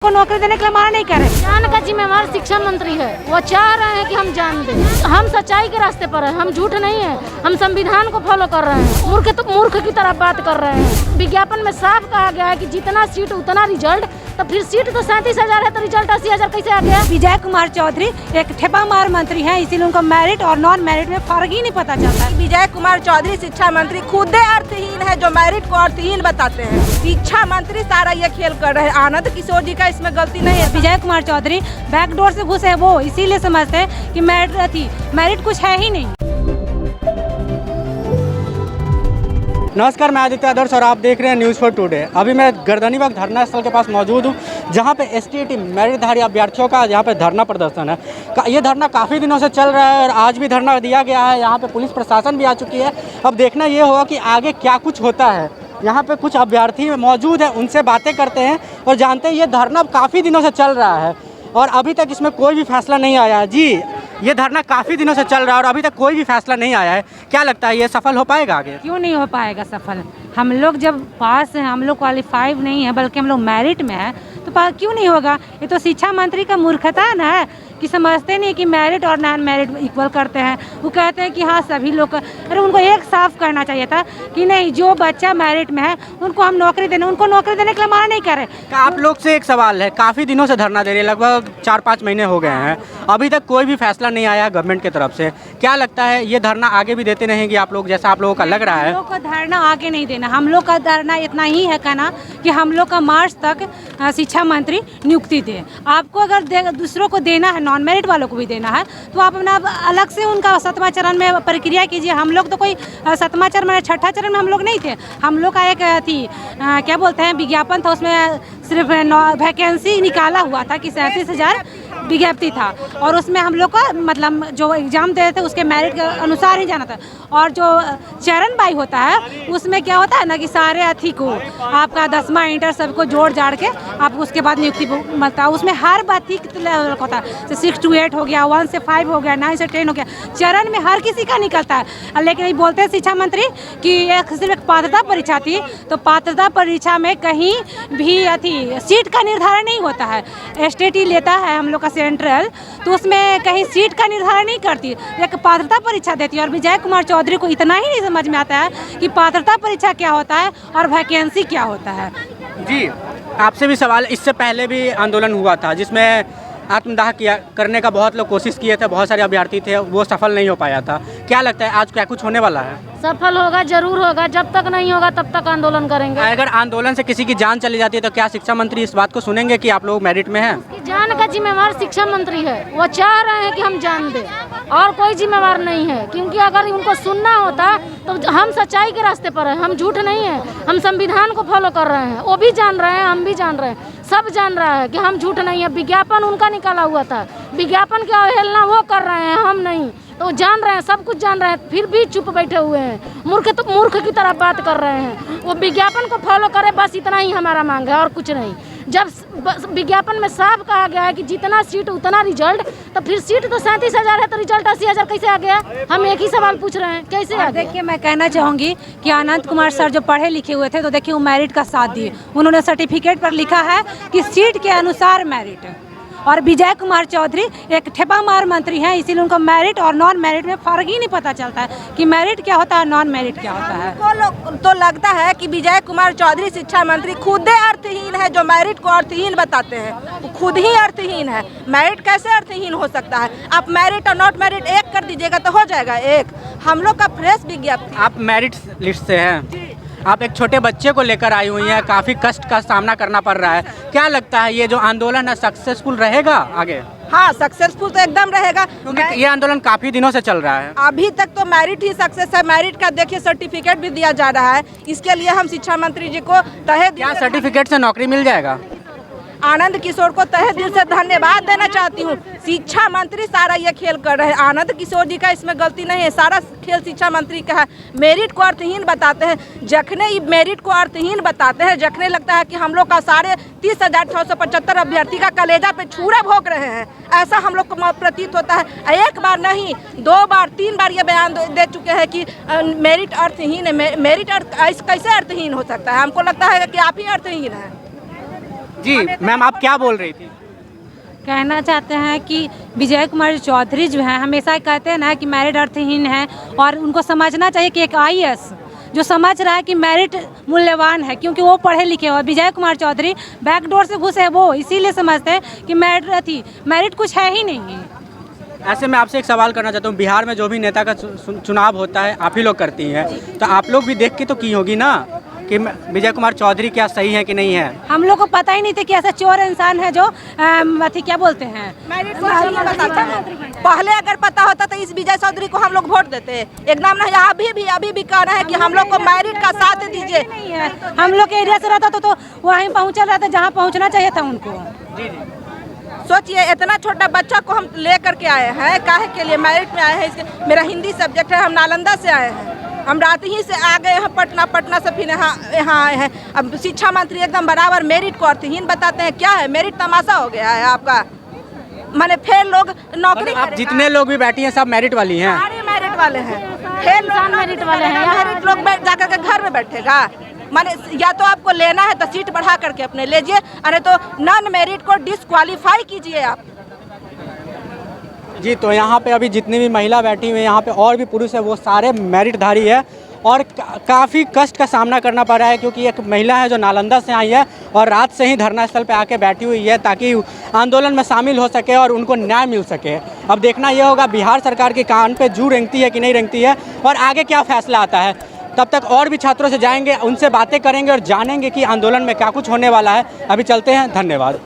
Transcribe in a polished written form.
को नौकरी देने के लिए मना नहीं कर रहे। जान का जिम्मेवार शिक्षा मंत्री है, वो चाह रहे हैं कि हम जान दें। हम सच्चाई के रास्ते पर हैं, हम झूठ नहीं है, हम संविधान को फॉलो कर रहे हैं। मूर्ख की तरह बात कर रहे हैं। विज्ञापन में साफ कहा गया है कि जितना सीट उतना रिजल्ट, तो फिर सीट तो 37,000 है तो रिजल्ट 80,000 कैसे आ गया? विजय कुमार चौधरी एक ठेपा मार मंत्री हैं, इसीलिए उनको मेरिट और नॉन मेरिट में फर्क ही नहीं पता चलता। विजय कुमार चौधरी शिक्षा मंत्री खुद अर्थहीन है, जो मेरिट को अर्थहीन बताते हैं। शिक्षा मंत्री सारा ये खेल कर रहे हैं। आनंद किशोर जी का इसमें गलती नहीं है। विजय कुमार चौधरी बैकडोर से घुसे वो, इसीलिए समझते हैं कि मेरिट कुछ है ही नहीं। नमस्कार, मैं आदित्य आदर्श और आप देख रहे हैं न्यूज़ फॉर टुडे। अभी मैं गर्दनीबाग धरना स्थल के पास मौजूद हूं, जहां पे एसटीईटी मेरिटधारी अभ्यर्थियों का यहाँ पे धरना प्रदर्शन है। ये धरना काफ़ी दिनों से चल रहा है और आज भी धरना दिया गया है। यहाँ पे पुलिस प्रशासन भी आ चुकी है। अब देखना ये होगा कि आगे क्या कुछ होता है। यहाँ पे कुछ अभ्यर्थी मौजूद हैं, उनसे बातें करते हैं और जानते हैं ये धरना काफ़ी दिनों से चल रहा है और अभी तक इसमें कोई भी फैसला नहीं आया है। जी, ये धरना काफ़ी दिनों से चल रहा है और अभी तक कोई भी फैसला नहीं आया है। क्या लगता है ये सफल हो पाएगा आगे? क्यों नहीं हो पाएगा सफल? हम लोग जब पास हैं, हम लोग क्वालिफाइड नहीं है बल्कि हम लोग मेरिट में है, तो क्यों नहीं होगा? ये तो शिक्षा मंत्री का मूर्खता है ना, कि समझते नहीं कि मेरिट और नॉन मेरिट इक्वल करते हैं। वो कहते हैं कि हाँ सभी लोग, अरे उनको एक साफ करना चाहिए था कि नहीं, जो बच्चा मेरिट में है उनको हम नौकरी देने, उनको नौकरी देने के लिए मना नहीं करे। आप लोग से एक सवाल है, काफ़ी दिनों से धरना दे रहे हैं, लगभग 4-5 महीने हो गए हैं, अभी तक कोई भी फैसला नहीं आया गवर्नमेंट की तरफ से। क्या लगता है ये धरना आगे भी देते रहेंगे आप लोग, जैसा आप लोगों का लग रहा है? हम लोग का धरना आगे नहीं देना, हम लोग का धरना इतना ही है कहना कि हम लोग का मार्च तक शिक्षा मंत्री नियुक्ति दे। आपको अगर दूसरों को देना है, नॉन मेरिट वालों को भी देना है, तो आप अपना अलग से उनका 7वां चरण में प्रक्रिया कीजिए। हम लोग तो कोई 7वां चरण में, 6ठा चरण में हम लोग नहीं थे। हम लोग का एक क्या बोलते हैं, विज्ञापन था, उसमें सिर्फ वैकेंसी निकाला हुआ था कि 37,000 विज्ञप्ति था और उसमें हम लोग का मतलब जो एग्ज़ाम दे रहे थे उसके मेरिट के अनुसार ही जाना था। और जो चरण बाई होता है उसमें क्या होता है ना कि सारे अथी को आपका 10वां इंटर सबको जोड़ जाड़ के आप उसके बाद नियुक्ति मिलता है। उसमें हर बात ही होता है, 6 to 8 हो गया, 1 से 5 हो गया, 9 से 10 हो गया, चरण में हर किसी का निकलता है। लेकिन ये बोलते हैं शिक्षा मंत्री कि सिर्फ एक पात्रता परीक्षा थी, तो पात्रता परीक्षा में कहीं भी अथी सीट का निर्धारण नहीं होता है। एसटीईटी लेता है हम लोग का सेंट्रल, तो उसमें कहीं सीट का निर्धारण नहीं करती, एक पात्रता परीक्षा देती है। और विजय कुमार चौधरी को इतना ही नहीं समझ में आता है कि पात्रता परीक्षा क्या होता है और वैकेंसी क्या होता है। जी, आपसे भी सवाल, इससे पहले भी आंदोलन हुआ था जिसमें आत्मदाह करने का बहुत लोग कोशिश किए थे, बहुत सारे अभ्यर्थी थे, वो सफल नहीं हो पाया था। क्या लगता है आज क्या कुछ होने वाला है? सफल होगा, जरूर होगा। जब तक नहीं होगा तब तक आंदोलन करेंगे। अगर आंदोलन से किसी की जान चली जाती है तो क्या शिक्षा मंत्री इस बात को सुनेंगे कि आप लोग मेरिट में हैं? जान का जिम्मेवार शिक्षा मंत्री है, वो चाह रहे हैं कि हम जान दें, और कोई जिम्मेवार नहीं है। क्योंकि अगर उनको सुनना होता तो हम सच्चाई के रास्ते पर हैं, हम झूठ नहीं है, हम संविधान को फॉलो कर रहे हैं। वो भी जान रहे हैं, हम भी जान रहे हैं, सब जान रहा है कि हम झूठ नहीं है। विज्ञापन उनका निकाला हुआ था, विज्ञापन की अवहेलना वो कर रहे हैं, हम नहीं। तो जान रहे हैं, सब कुछ जान रहे हैं, फिर भी चुप बैठे हुए हैं, मूर्ख की तरह बात कर रहे हैं। वो विज्ञापन को फॉलो करे, बस इतना ही हमारा मांग है और कुछ नहीं। जब विज्ञापन में साफ कहा गया है कि जितना सीट उतना रिजल्ट, तो फिर सीट तो 37,000 है तो रिजल्ट 80,000 कैसे आ गया? हम एक ही सवाल पूछ रहे हैं, कैसे आ गया? देखिए, मैं कहना चाहूँगी कि आनंद कुमार सर जो पढ़े लिखे हुए थे, तो देखिए वो मेरिट का साथ दिए। उन्होंने सर्टिफिकेट पर लिखा है कि सीट के अनुसार मेरिट। और विजय कुमार चौधरी एक ठेपा मार मंत्री हैं, इसीलिए उनको मेरिट और नॉन मेरिट में फर्क ही नहीं पता चलता है कि मेरिट क्या होता है, नॉन मेरिट क्या होता है। तो लगता है कि विजय कुमार चौधरी शिक्षा मंत्री खुद अर्थहीन है, जो मेरिट को अर्थहीन बताते हैं। वो खुद ही अर्थहीन है। मेरिट कैसे अर्थहीन हो सकता है? आप मेरिट और नॉट मेरिट एक कर दीजिएगा तो हो जाएगा एक। हम लोग का फ्रेश विज्ञप्ति। आप मेरिट लिस्ट से हैं, आप एक छोटे बच्चे को लेकर आई हुई हैं, काफ़ी कष्ट का सामना करना पड़ रहा है। क्या लगता है ये जो आंदोलन है सक्सेसफुल रहेगा आगे? हाँ, सक्सेसफुल तो एकदम रहेगा, क्योंकि ये आंदोलन काफ़ी दिनों से चल रहा है। अभी तक तो मेरिट ही सक्सेस है। मेरिट का देखिए सर्टिफिकेट भी दिया जा रहा है। इसके लिए हम शिक्षा मंत्री जी को तहे दिल क्या सर्टिफिकेट से नौकरी मिल जाएगा? आनंद किशोर को तहे दिल से धन्यवाद देना चाहती हूँ। शिक्षा मंत्री सारा ये खेल कर रहे हैं। आनंद किशोर जी का इसमें गलती नहीं है, सारा खेल शिक्षा मंत्री का है। मेरिट को अर्थहीन बताते हैं, जखने मेरिट को अर्थहीन बताते हैं, जखने लगता है कि हम लोग का सारे 30,675 अभ्यर्थी का कलेजा पे छुरा भोग रहे हैं, ऐसा हम लोग को प्रतीत होता है। एक बार नहीं, 2 बार 3 बार ये बयान दे चुके हैं कि मेरिट अर्थहीन है। मेरिट कैसे अर्थहीन हो सकता है? हमको लगता है कि आप ही अर्थहीन है। जी मैम, आप क्या बोल रही थी? कहना चाहते हैं कि विजय कुमार चौधरी जो है हमेशा कहते हैं ना कि मेरिट अर्थहीन है, और उनको समझना चाहिए कि एक आईएएस जो समझ रहा है कि मेरिट मूल्यवान है, क्योंकि वो पढ़े लिखे हो। विजय कुमार चौधरी बैकडोर से घुसे वो, इसीलिए समझते हैं कि मेरिट कुछ है ही नहीं। ऐसे में आपसे एक सवाल करना चाहता हूँ, बिहार में जो भी नेता का चुनाव होता है आप ही लोग करती हैं, तो आप लोग भी देख के तो की होगी ना कि विजय कुमार चौधरी क्या सही है कि नहीं है? हम लोग को पता ही नहीं था कि ऐसा चोर इंसान है जो अथी क्या बोलते हैं, पहले अगर पता होता तो इस विजय चौधरी को हम लोग वोट देते। एकदम नहीं, अभी भी कह रहे हैं कि हम लोग को मेरिट का साथ दीजिए। नहीं है, हम लोग के एरिया से रहता तो वहीं पहुँचा रहता जहाँ पहुँचना चाहिए था उनको। सोचिए, इतना छोटा बच्चा को हम ले करके आए हैं, काहे के लिए मेरिट में आए हैं। मेरा हिंदी सब्जेक्ट है, हम नालंदा से आए हैं, हम रात ही से आ गए हैं पटना से, फिर यहाँ आए हैं। अब शिक्षा मंत्री एकदम बराबर मेरिट को अर्थहीन बताते हैं। क्या है मेरिट? तमाशा हो गया है आपका। माने फेल लोग नौकरी, आप जितने लोग भी बैठी हैं सब मेरिट वाली हैं? सारे मेरिट वाले हैं, फेल मेरिट वाले हैं। मेरिट लोग जाकर के घर में बैठेगा। माने या तो आपको लेना है तो सीट बढ़ा करके अपने लीजिए, अरे तो नॉन मेरिट को डिस्क्वालीफाई कीजिए आप। जी, तो यहाँ पे अभी जितनी भी महिला बैठी हुई हैं, यहाँ पे और भी पुरुष है, वो सारे मेरिटधारी है और काफ़ी कष्ट का सामना करना पड़ रहा है, क्योंकि एक महिला है जो नालंदा से आई है और रात से ही धरना स्थल पे आके बैठी हुई है ताकि आंदोलन में शामिल हो सके और उनको न्याय मिल सके। अब देखना ये होगा बिहार सरकार के कान पे जू रेंगती है कि नहीं रेंगती है और आगे क्या फैसला आता है। तब तक और भी छात्रों से जाएंगे, उनसे बातें करेंगे और जानेंगे कि आंदोलन में क्या कुछ होने वाला है। अभी चलते हैं, धन्यवाद।